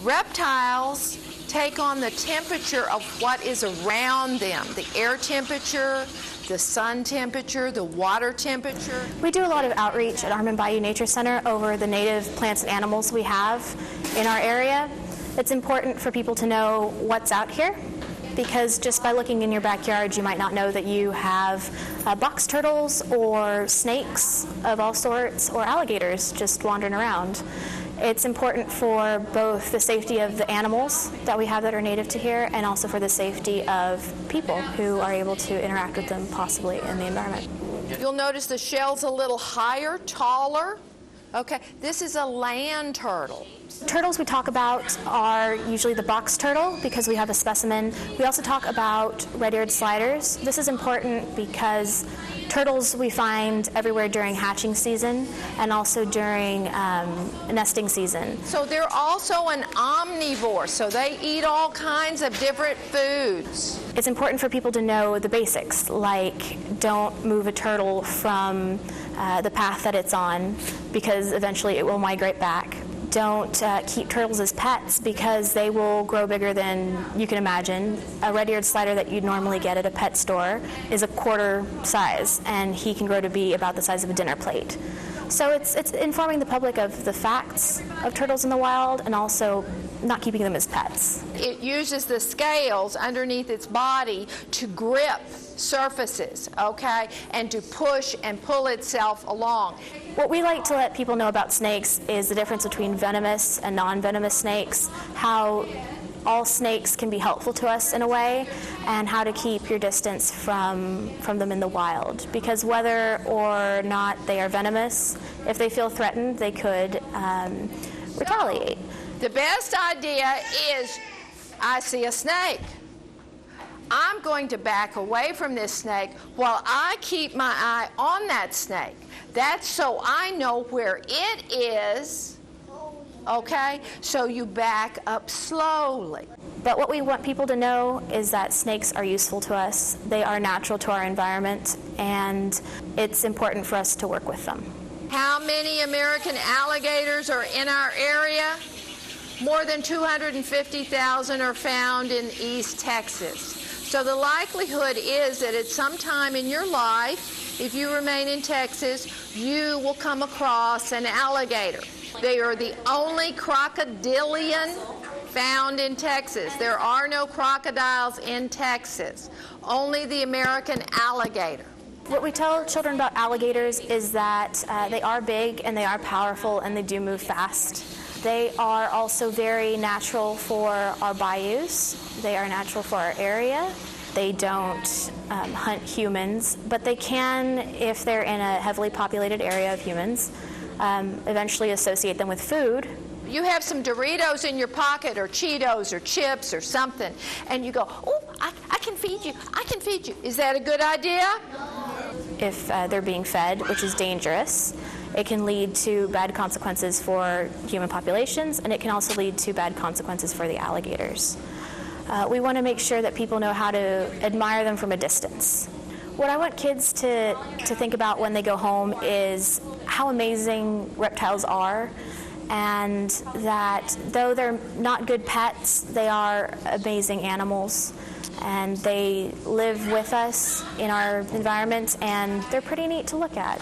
Reptiles take on the temperature of what is around them, the air temperature, the sun temperature, the water temperature. We do a lot of outreach at Arm Bayou Nature Center over the native plants and animals we have in our area. It's important for people to know what's out here, because just by looking in your backyard, you might not know that you have box turtles or snakes of all sorts or alligators just wandering around. It's important for both the safety of the animals that we have that are native to here and also for the safety of people who are able to interact with them possibly in the environment. You'll notice the shell's a little higher, taller. Okay, this is a land turtle. Turtles we talk about are usually the box turtle because we have a specimen. We also talk about red-eared sliders. This is important because turtles we find everywhere during hatching season and also during nesting season. So they're also an omnivore, so they eat all kinds of different foods. It's important for people to know the basics, like don't move a turtle from the path that it's on because eventually it will migrate back. Don't keep turtles as pets because they will grow bigger than you can imagine. A red-eared slider that you'd normally get at a pet store is a quarter size, and he can grow to be about the size of a dinner plate. So it's informing the public of the facts of turtles in the wild and also not keeping them as pets. It uses the scales underneath its body to grip surfaces, okay, and to push and pull itself along. What we like to let people know about snakes is the difference between venomous and non-venomous snakes, how all snakes can be helpful to us in a way, and how to keep your distance from them in the wild. Because whether or not they are venomous, if they feel threatened, they could retaliate. The best idea is, I see a snake. I'm going to back away from this snake while I keep my eye on that snake. That's so I know where it is, okay? So you back up slowly. But what we want people to know is that snakes are useful to us. They are natural to our environment, and it's important for us to work with them. How many American alligators are in our area? More than 250,000 are found in East Texas. So the likelihood is that at some time in your life, if you remain in Texas, you will come across an alligator. They are the only crocodilian found in Texas. There are no crocodiles in Texas, only the American alligator. What we tell children about alligators is that they are big and they are powerful and they do move fast. They are also very natural for our bayous. They are natural for our area. They don't hunt humans, but they can, if they're in a heavily populated area of humans, eventually associate them with food. You have some Doritos in your pocket or Cheetos or chips or something, and you go, oh, I can feed you, I can feed you. Is that a good idea? If they're being fed, which is dangerous, it can lead to bad consequences for human populations, and it can also lead to bad consequences for the alligators. We want to make sure that people know how to admire them from a distance. What I want kids to think about when they go home is how amazing reptiles are, and that though they're not good pets, they are amazing animals, and they live with us in our environment, and they're pretty neat to look at.